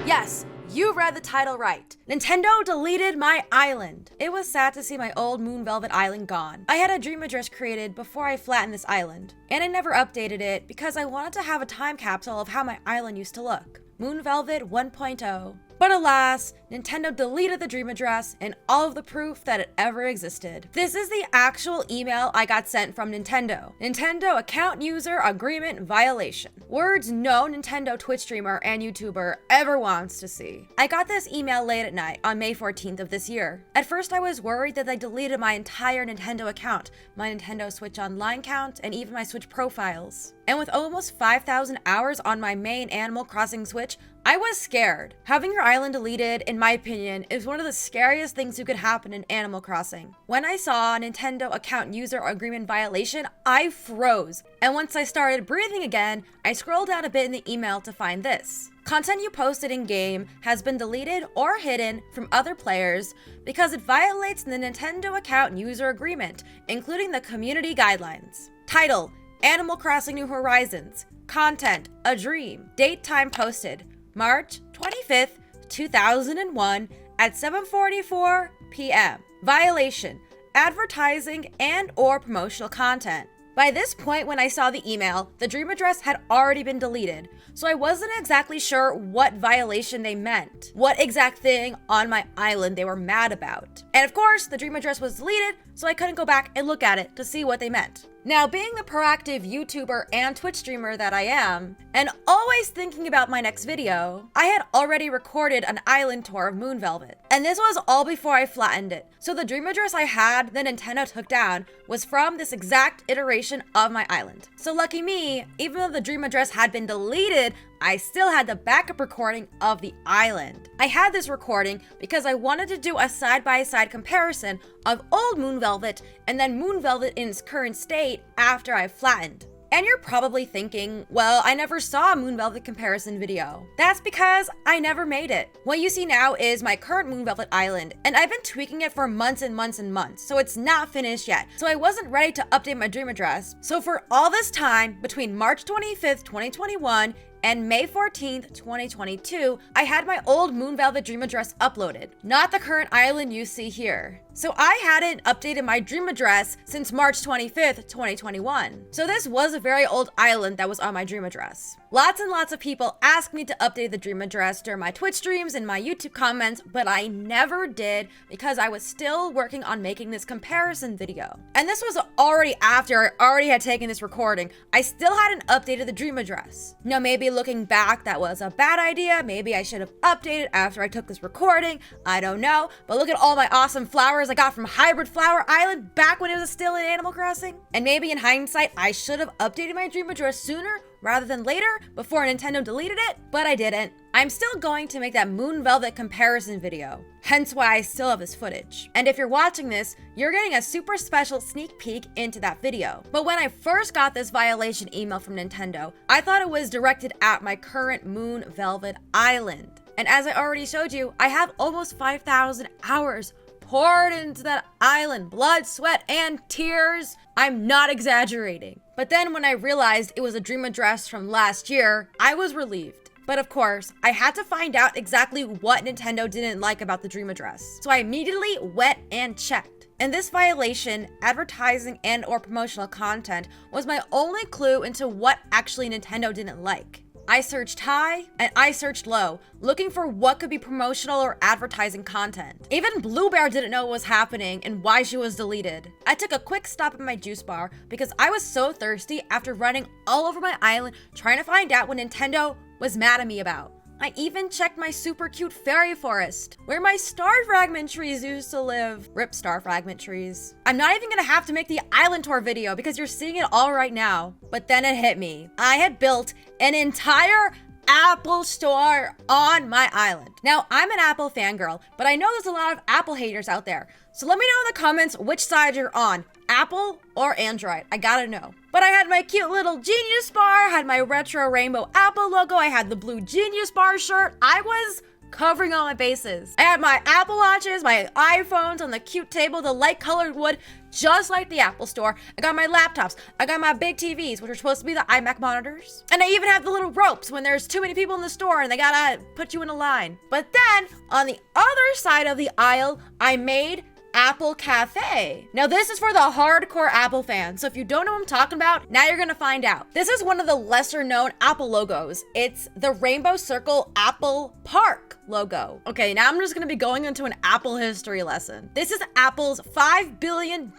Yes, you read the title right. Nintendo deleted my island. It was sad to see my old Moon Velvet island gone. I had a dream address created before I flattened this island, and I never updated it because I wanted to have a time capsule of how my island used to look. Moon Velvet 1.0. But alas, Nintendo deleted the dream address and all of the proof that it ever existed. This is the actual email I got sent from Nintendo. Nintendo account user agreement violation. Words no Nintendo Twitch streamer and YouTuber ever wants to see. I got this email late at night on May 14th of this year. At first I was worried that they deleted my entire Nintendo account, my Nintendo Switch Online count, and even my Switch profiles. And with almost 5,000 hours on my main Animal Crossing Switch, I was scared. Having your island deleted, in my opinion, is one of the scariest things that could happen in Animal Crossing. When I saw Nintendo account user agreement violation, I froze. And once I started breathing again, I scrolled down a bit in the email to find this. Content you posted in-game has been deleted or hidden from other players because it violates the Nintendo account user agreement, including the community guidelines. Title: Animal Crossing New Horizons. Content: A Dream. Date time posted: March 25th, 2001 at 7:44 p.m. Violation: advertising and or promotional content. By this point when I saw the email, the dream address had already been deleted, so I wasn't exactly sure what violation they meant, what exact thing on my island they were mad about. And of course, the dream address was deleted, so I couldn't go back and look at it to see what they meant. Now, being the proactive YouTuber and Twitch streamer that I am, and always thinking about my next video, I had already recorded an island tour of Moon Velvet. And this was all before I flattened it. So the dream address I had that Nintendo took down was from this exact iteration of my island. So lucky me, even though the dream address had been deleted, I still had the backup recording of the island. I had this recording because I wanted to do a side-by-side comparison of old Moon Velvet and then Moon Velvet in its current state after I flattened. And you're probably thinking, well, I never saw a Moon Velvet comparison video. That's because I never made it. What you see now is my current Moon Velvet island, and I've been tweaking it for months and months and months, so it's not finished yet. So I wasn't ready to update my dream address. So for all this time, between March 25th, 2021 and May 14th, 2022, I had my old Moon Velvet dream address uploaded, not the current island you see here. So I hadn't updated my dream address since March 25th, 2021. So this was a very old island that was on my dream address. Lots and lots of people asked me to update the dream address during my Twitch streams and my YouTube comments, but I never did because I was still working on making this comparison video. And this was already after I already had taken this recording. I still hadn't updated the dream address. Now maybe looking back, that was a bad idea. Maybe I should have updated after I took this recording. I don't know. But look at all my awesome flowers I got from Hybrid Flower Island back when it was still in Animal Crossing. And maybe in hindsight, I should have updated my dream address sooner rather than later before Nintendo deleted it, but I didn't. I'm still going to make that Moon Velvet comparison video, hence why I still have this footage. And if you're watching this, you're getting a super special sneak peek into that video. But when I first got this violation email from Nintendo, I thought it was directed at my current Moon Velvet island. And as I already showed you, I have almost 5,000 hours poured into that island, blood, sweat, and tears. I'm not exaggerating. But then when I realized it was a dream address from last year, I was relieved. But of course, I had to find out exactly what Nintendo didn't like about the dream address. So I immediately went and checked. And this violation, advertising and or promotional content, was my only clue into what actually Nintendo didn't like. I searched high and I searched low, looking for what could be promotional or advertising content. Even Bluebear didn't know what was happening and why she was deleted. I took a quick stop at my juice bar because I was so thirsty after running all over my island trying to find out what Nintendo was mad at me about. I even checked my super cute fairy forest, where my star fragment trees used to live. RIP star fragment trees. I'm not even gonna have to make the island tour video because you're seeing it all right now. But then it hit me. I had built an entire Apple store on my island. Now, I'm an Apple fangirl, but I know there's a lot of Apple haters out there. So let me know in the comments which side you're on, Apple or Android. I gotta know. But I had my cute little Genius bar, I had my retro rainbow Apple logo, I had the blue Genius bar shirt. I was covering all my bases. I had my Apple Watches, my iPhones on the cute table, the light colored wood, just like the Apple Store. I got my laptops. I got my big TVs, which are supposed to be the iMac monitors. And I even have the little ropes when there's too many people in the store and they gotta put you in a line. But then, on the other side of the aisle, I made Apple Cafe. Now this is for the hardcore Apple fans, so if you don't know what I'm talking about, now you're gonna find out. This is one of the lesser known Apple logos. It's the Rainbow Circle Apple Park logo. Okay, now I'm just gonna be going into an Apple history lesson. This is Apple's $5 billion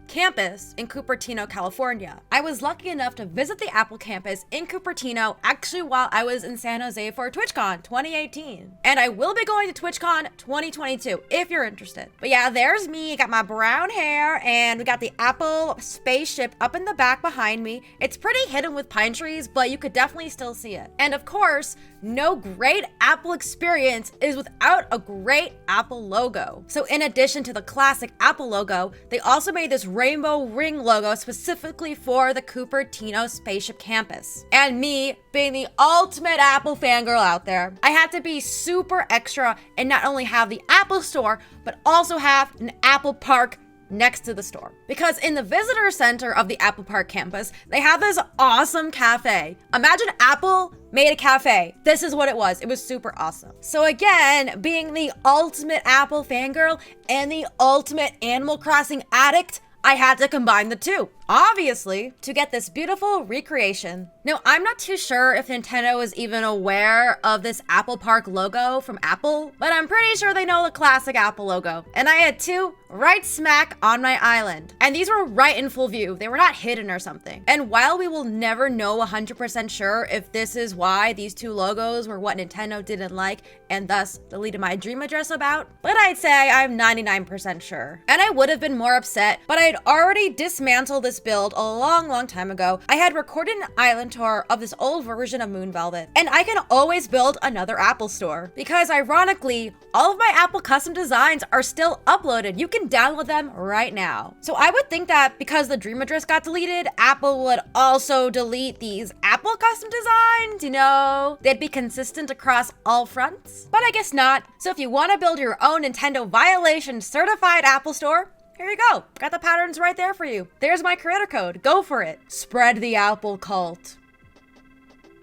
campus in Cupertino, California. I was lucky enough to visit the Apple campus in Cupertino actually while I was in San Jose for TwitchCon 2018. And I will be going to TwitchCon 2022 if you're interested. But yeah, there's me, got my brown hair, and we got the Apple spaceship up in the back behind me. It's pretty hidden with pine trees, but you could definitely still see it. And of course, no great Apple experience is without a great Apple logo. So in addition to the classic Apple logo, they also made this rainbow ring logo specifically for the Cupertino Spaceship Campus. And me, being the ultimate Apple fangirl out there, I had to be super extra and not only have the Apple Store, but also have an Apple Park next to the store. Because in the visitor center of the Apple Park campus, they have this awesome cafe. Imagine Apple made a cafe. This is what it was. It was super awesome. So again, being the ultimate Apple fangirl and the ultimate Animal Crossing addict, I had to combine the two, obviously, to get this beautiful recreation. Now, I'm not too sure if Nintendo is even aware of this Apple Park logo from Apple, but I'm pretty sure they know the classic Apple logo. And I had two right smack on my island. And these were right in full view. They were not hidden or something. And while we will never know 100% sure if this is why these two logos were what Nintendo didn't like and thus deleted my dream address about, but I'd say I'm 99% sure. And I would have been more upset, but I had already dismantled this build a long time ago. I had recorded an island tour of this old version of Moon Velvet, and I can always build another Apple store because ironically, all of my Apple custom designs are still uploaded. You can download them right now. So I would think that because the dream address got deleted, Apple would also delete these Apple custom designs, you know? They'd be consistent across all fronts, but I guess not. So if you want to build your own Nintendo violation certified Apple store, here you go. Got the patterns right there for you. There's my creator code. Go for it. Spread the Apple cult.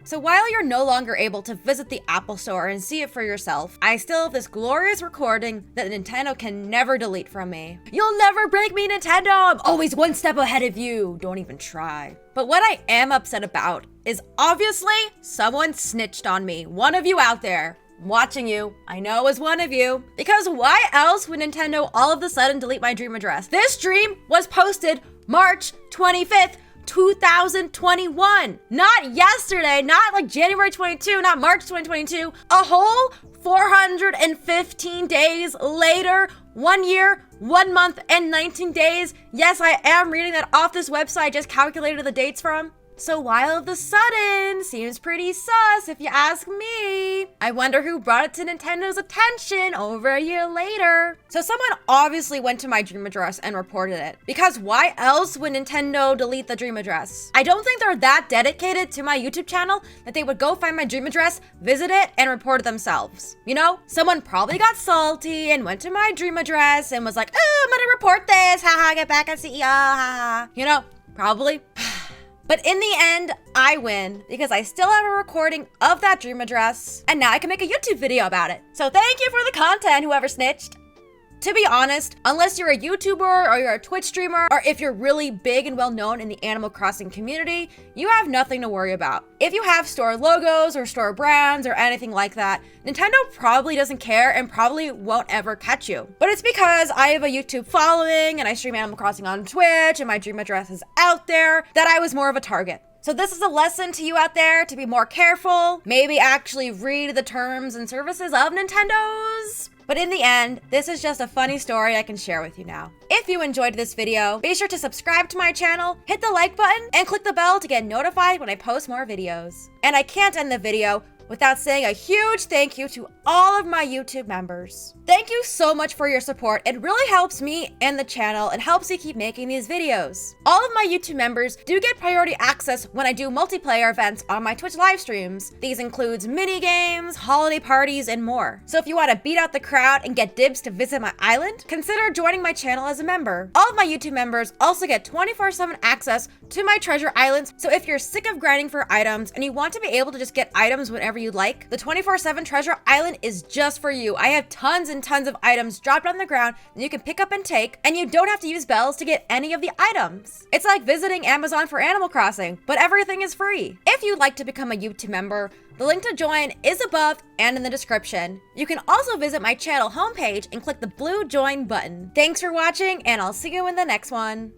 So while you're no longer able to visit the Apple Store and see it for yourself, I still have this glorious recording that Nintendo can never delete from me. You'll never break me, Nintendo! I'm always one step ahead of you. Don't even try. But what I am upset about is obviously someone snitched on me. One of you out there. I'm watching you. I know it was one of you. Because why else would Nintendo all of a sudden delete my dream address? This dream was posted March 25th, 2021. Not yesterday, not like January 22, not March 2022. A whole 415 days later, 1 year, 1 month, and 19 days. Yes, I am reading that off this website I just calculated the dates from. So why all of a sudden seems pretty sus if you ask me. I wonder who brought it to Nintendo's attention over a year later. So someone obviously went to my dream address and reported it. Because why else would Nintendo delete the dream address? I don't think they're that dedicated to my YouTube channel that they would go find my dream address, visit it, and report it themselves. You know, someone probably got salty and went to my dream address and was like, oh, I'm gonna report this, haha, get back at CEO, haha. You know, probably. But in the end, I win because I still have a recording of that dream address and now I can make a YouTube video about it. So thank you for the content, whoever snitched. To be honest, unless you're a YouTuber or you're a Twitch streamer, or if you're really big and well known in the Animal Crossing community, you have nothing to worry about. If you have store logos or store brands or anything like that, Nintendo probably doesn't care and probably won't ever catch you. But it's because I have a YouTube following and I stream Animal Crossing on Twitch and my dream address is out there that I was more of a target. So this is a lesson to you out there to be more careful, maybe actually read the terms and services of Nintendo's. But in the end, this is just a funny story I can share with you now. If you enjoyed this video, be sure to subscribe to my channel, hit the like button, and click the bell to get notified when I post more videos. And I can't end the video without saying a huge thank you to all of my YouTube members. Thank you so much for your support. It really helps me and the channel and helps me keep making these videos. All of my YouTube members do get priority access when I do multiplayer events on my Twitch live streams. These includes mini games, holiday parties, and more. So if you want to beat out the crowd and get dibs to visit my island, consider joining my channel as a member. All of my YouTube members also get 24/7 access to my treasure islands, so if you're sick of grinding for items and you want to be able to just get items whenever you like, the 24/7 treasure island is just for you. I have tons and tons of items dropped on the ground that you can pick up and take, and you don't have to use bells to get any of the items. It's like visiting Amazon for Animal Crossing, but everything is free. If you'd like to become a YouTube member, the link to join is above and in the description. You can also visit my channel homepage and click the blue join button. Thanks for watching, and I'll see you in the next one.